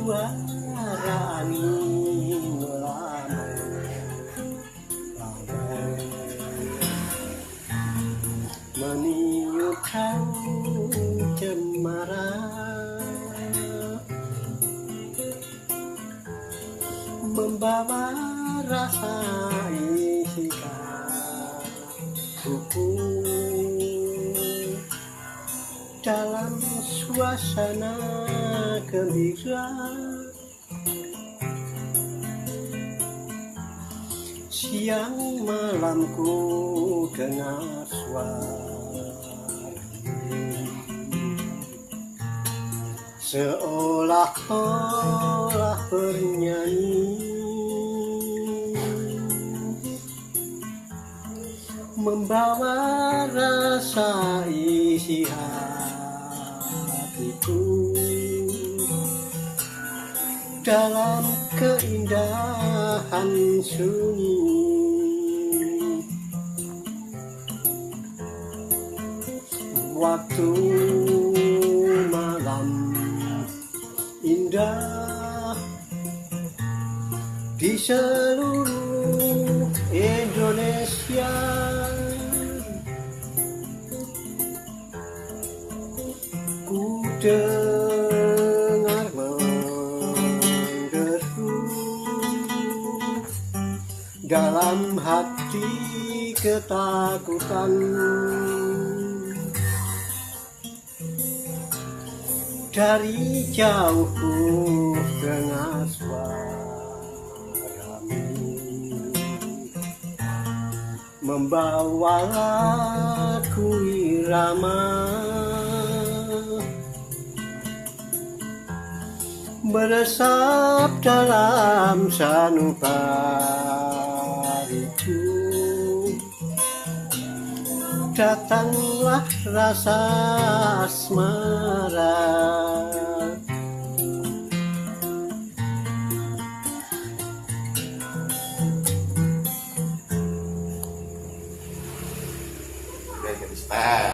suara angin meniupkan cemara, membawa rasa ikatku dalam suasana gembira. Siang malamku dengar suara seolah-olah bernyanyi, membawa rasa isi hatiku dalam keindahan sunyi. Waktu malam indah di seluruh Indonesia, ku dengar menderu dalam hati ketakutan. Dari jauh ku dengar suaramu, membawa lagu irama, meresap dalam sanubariku. Datanglah rasa asmara